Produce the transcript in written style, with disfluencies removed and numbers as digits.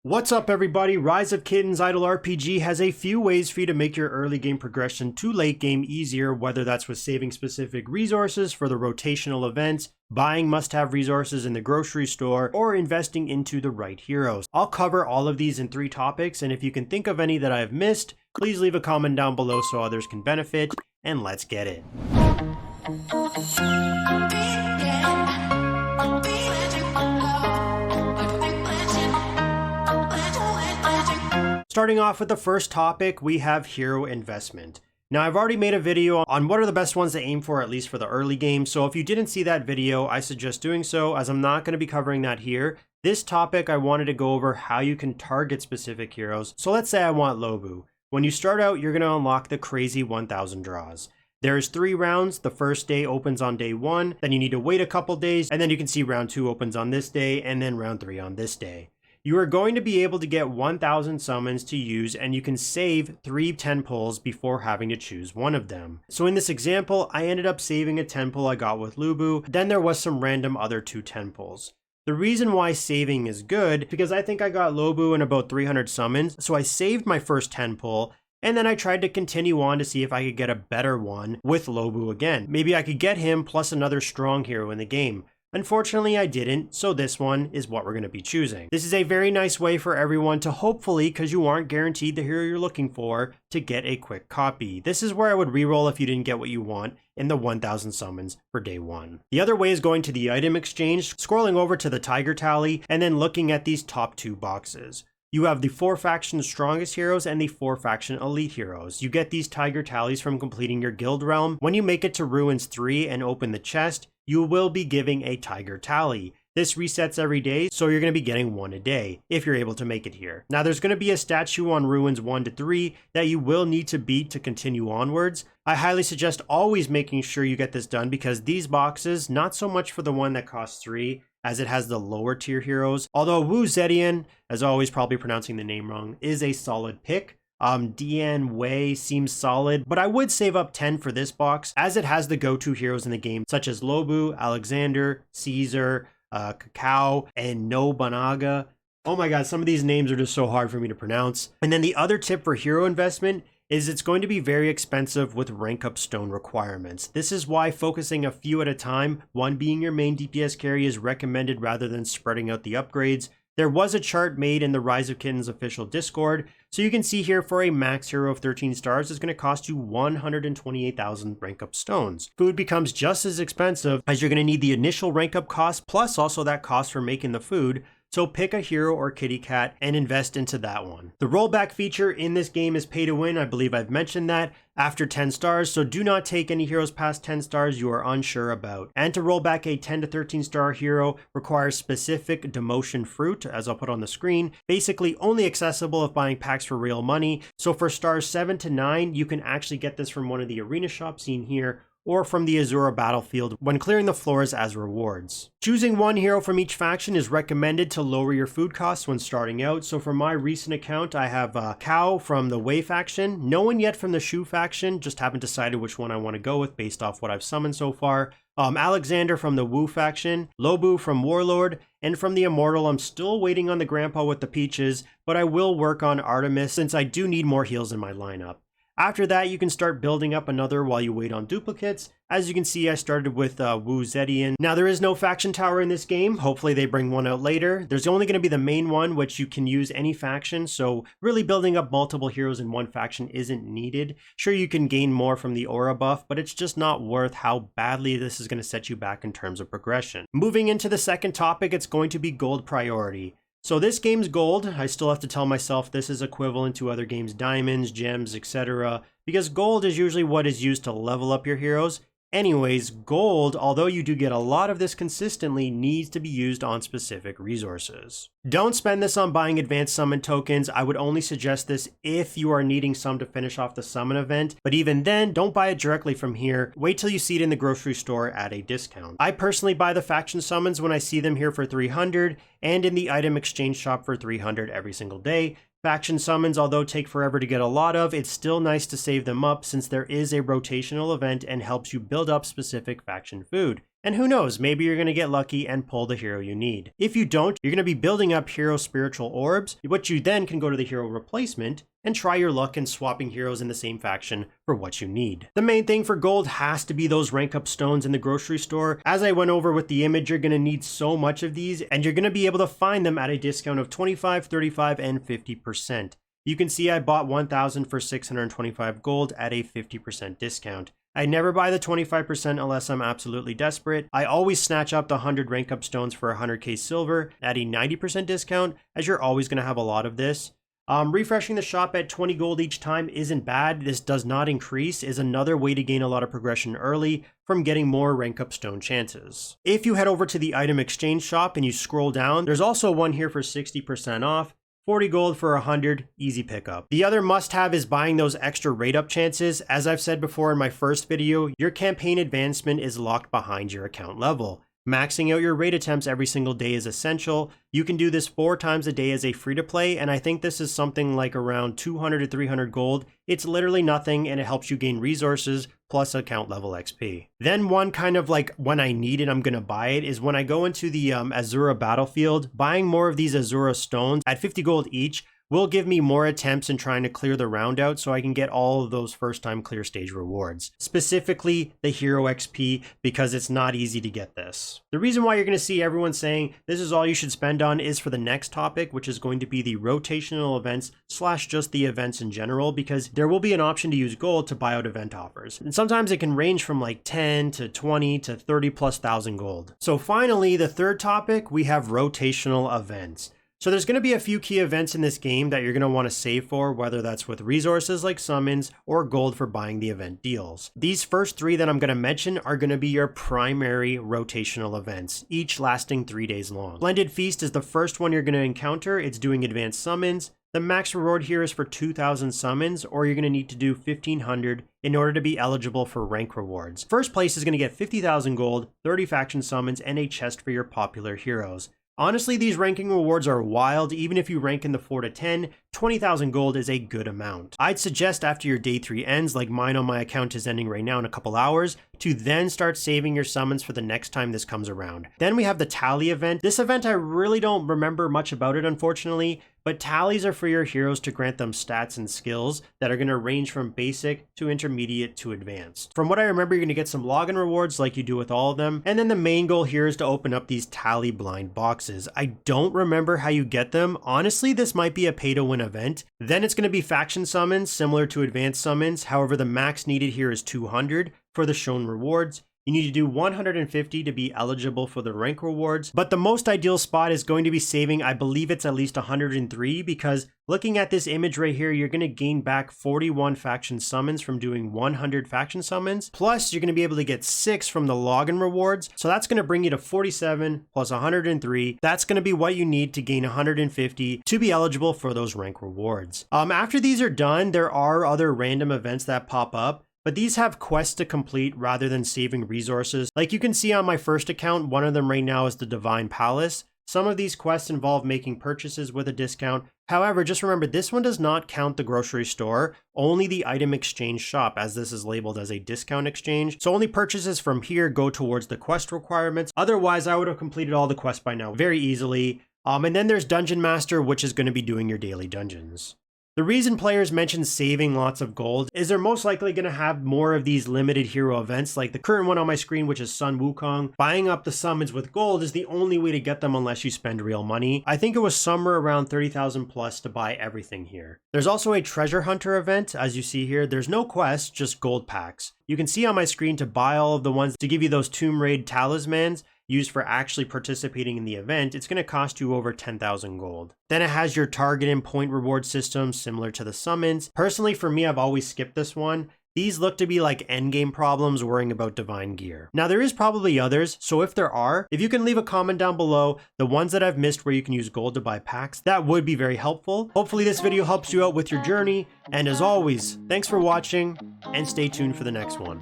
What's up everybody, Rise of Kittens Idle RPG has a few ways for you to make your early game progression to late game easier, whether that's with saving specific resources for the rotational events, buying must-have resources in the grocery store, or investing into the right heroes. I'll cover all of these in 3 topics, and if you can think of any that I've missed, please leave a comment down below so others can benefit, and let's get it. Starting off with the first topic, we have hero investment. Now I've already made a video on what are the best ones to aim for, at least for the early game, so if you didn't see that video, I suggest doing so, as I'm not going to be covering that here. This topic I wanted to go over how you can target specific heroes. So let's say I want Lobu. When you start out, you're going to unlock the crazy 1000 draws. There's 3 rounds. The first day opens on day 1, then you need to wait a couple days, and then you can see round 2 opens on this day, and then round 3 on this day. You are going to be able to get 1000 summons to use, and you can save 3 10 pulls before having to choose one of them. So in this example, I ended up saving a 10 pull I got with Lubu, then there was some random other 2 10 pulls. The reason why saving is good, because I think I got Lobu in about 300 summons, so I saved my first 10 pull, and then I tried to continue on to see if I could get a better one with Lobu again. Maybe I could get him plus another strong hero in the game. Unfortunately, I didn't, so this one is what we're going to be choosing. This is a very nice way for everyone to hopefully, because you aren't guaranteed the hero you're looking for, to get a quick copy. This is where I would reroll if you didn't get what you want in the 1000 summons for day 1. The other way is going to the item exchange, scrolling over to the tiger tally, and then looking at these top 2 boxes. You have the 4 faction strongest heroes and the 4 faction elite heroes. You get these tiger tallies from completing your guild realm. When you make it to Ruins 3 and open the chest, you will be giving a tiger tally. This resets every day, so you're going to be getting 1 a day, if you're able to make it here. Now there's going to be a statue on Ruins 1 to 3 that you will need to beat to continue onwards. I highly suggest always making sure you get this done, because these boxes, not so much for the one that costs 3, as it has the lower tier heroes, although Wu Zetian, as always probably pronouncing the name wrong, is a solid pick. Dian Wei seems solid, but I would save up 10 for this box, as it has the go-to heroes in the game, such as Lobu, Alexander, Caesar, Cacao, and Nobunaga. Oh my god, some of these names are just so hard for me to pronounce. And then the other tip for hero investment is it's going to be very expensive with rank up stone requirements. This is why focusing a few at a time, one being your main DPS carry, is recommended rather than spreading out the upgrades. There was a chart made in the Rise of Kittens official Discord, so you can see here for a max hero of 13 stars is going to cost you 128,000 rank up stones. Food becomes just as expensive, as you're going to need the initial rank up cost plus also that cost for making the food. So pick a hero or kitty cat and invest into that one. The rollback feature in this game is pay to win. I believe I've mentioned that after 10 stars, so do not take any heroes past 10 stars you are unsure about. And to roll back a 10 to 13 star hero requires specific demotion fruit, as I'll put on the screen, basically only accessible if buying packs for real money. So for stars 7 to 9, you can actually get this from one of the arena shops seen here, or from the Azura battlefield when clearing the floors as rewards. Choosing one hero from each faction is recommended to lower your food costs when starting out. So for my recent account, I have Cow from the Wei faction, no one yet from the Shu faction, just haven't decided which one I want to go with based off what I've summoned so far. Alexander from the Wu faction, Lobu from Warlord, and from the Immortal, I'm still waiting on the Grandpa with the Peaches, but I will work on Artemis since I do need more heals in my lineup. After that, you can start building up another while you wait on duplicates. As you can see, I started with Wu Zetian. Now, there is no faction tower in this game. Hopefully they bring one out later. There's only going to be the main one, which you can use any faction, so really building up multiple heroes in one faction isn't needed. Sure, you can gain more from the aura buff, but it's just not worth how badly this is going to set you back in terms of progression. Moving into the second topic, it's going to be gold priority. So this game's gold. I still have to tell myself this is equivalent to other games' diamonds, gems, etc. because gold is usually what is used to level up your heroes. Anyways, gold, although you do get a lot of this consistently, needs to be used on specific resources. Don't spend this on buying advanced summon tokens. I would only suggest this if you are needing some to finish off the summon event, but even then, don't buy it directly from here. Wait till you see it in the grocery store at a discount. I personally buy the faction summons when I see them here for 300 and in the item exchange shop for 300 every single day. Faction summons, although take forever to get a lot of, it's still nice to save them up since there is a rotational event and helps you build up specific faction food. And who knows, maybe you're going to get lucky and pull the hero you need. If you don't, you're going to be building up hero spiritual orbs, which you then can go to the hero replacement and try your luck in swapping heroes in the same faction for what you need. The main thing for gold has to be those rank up stones in the grocery store. As I went over with the image, you're going to need so much of these, and you're going to be able to find them at a discount of 25, 35, and 50%. You can see I bought 1,000 for 625 gold at a 50% discount. I never buy the 25% unless I'm absolutely desperate. I always snatch up the 100 rank up stones for 100k silver at a 90% discount, as you're always going to have a lot of this. Refreshing the shop at 20 gold each time isn't bad. This does not increase, is another way to gain a lot of progression early from getting more rank up stone chances. If you head over to the item exchange shop and you scroll down, there's also one here for 60% off. 40 gold for 100, easy pickup. The other must-have is buying those extra rate up chances. As I've said before in my first video, your campaign advancement is locked behind your account level. Maxing out your raid attempts every single day is essential. You can do this 4 times a day as a free-to-play, and I think this is something like around 200 to 300 gold. It's literally nothing, and it helps you gain resources plus account level XP. Then one kind of like when I need it, I'm gonna buy it, is when I go into the Azura battlefield. Buying more of these Azura stones at 50 gold each will give me more attempts in trying to clear the round out so I can get all of those first time clear stage rewards. Specifically the hero XP, because it's not easy to get this. The reason why you're going to see everyone saying this is all you should spend on is for the next topic, which is going to be the rotational events / just the events in general, because there will be an option to use gold to buy out event offers. And sometimes it can range from like 10 to 20 to 30 plus thousand gold. So finally, the third topic, we have rotational events. So there's going to be a few key events in this game that you're going to want to save for, whether that's with resources like summons or gold for buying the event deals. These first 3 that I'm going to mention are going to be your primary rotational events, each lasting 3 days long. Splendid Feast is the first one you're going to encounter. It's doing advanced summons. The max reward here is for 2,000 summons, or you're going to need to do 1,500 in order to be eligible for rank rewards. First place is going to get 50,000 gold, 30 faction summons, and a chest for your popular heroes. Honestly, these ranking rewards are wild. Even if you rank in the 4 to 10, 20,000 gold is a good amount. I'd suggest after your day 3 ends, like mine on my account is ending right now in a couple hours, to then start saving your summons for the next time this comes around. Then we have the tally event. This event, I really don't remember much about it, unfortunately, but tallies are for your heroes to grant them stats and skills that are going to range from basic to intermediate to advanced. From what I remember, you're going to get some login rewards like you do with all of them, and then the main goal here is to open up these tally blind boxes. I don't remember how you get them. Honestly, this might be a pay-to-win event. Then it's going to be faction summons, similar to advanced summons. However, the max needed here is 200 for the shown rewards. You need to do 150 to be eligible for the rank rewards, but the most ideal spot is going to be saving, I believe it's at least 103, because looking at this image right here, you're going to gain back 41 faction summons from doing 100 faction summons, plus you're going to be able to get 6 from the login rewards, so that's going to bring you to 47 plus 103. That's going to be what you need to gain 150 to be eligible for those rank rewards. After these are done, there are other random events that pop up, but these have quests to complete rather than saving resources. Like you can see on my first account, one of them right now is the Divine Palace. Some of these quests involve making purchases with a discount. However, just remember this one does not count the grocery store, only the item exchange shop, as this is labeled as a discount exchange. So only purchases from here go towards the quest requirements. Otherwise, I would have completed all the quests by now very easily. And then there's Dungeon Master, which is going to be doing your daily dungeons. The reason players mention saving lots of gold is they're most likely going to have more of these limited hero events like the current one on my screen, which is Sun Wukong. Buying up the summons with gold is the only way to get them unless you spend real money. I think it was somewhere around 30,000 plus to buy everything here. There's also a treasure hunter event. As you see here, there's no quest, just gold packs. You can see on my screen to buy all of the ones to give you those Tomb Raid talismans used for actually participating in the event, it's going to cost you over 10,000 gold. Then it has your target and point reward system similar to the summons. Personally, for me, I've always skipped this one. These look to be like endgame problems worrying about divine gear. Now there is probably others, so if there are, if you can leave a comment down below, the ones that I've missed where you can use gold to buy packs, that would be very helpful. Hopefully this video helps you out with your journey, and as always, thanks for watching, and stay tuned for the next one.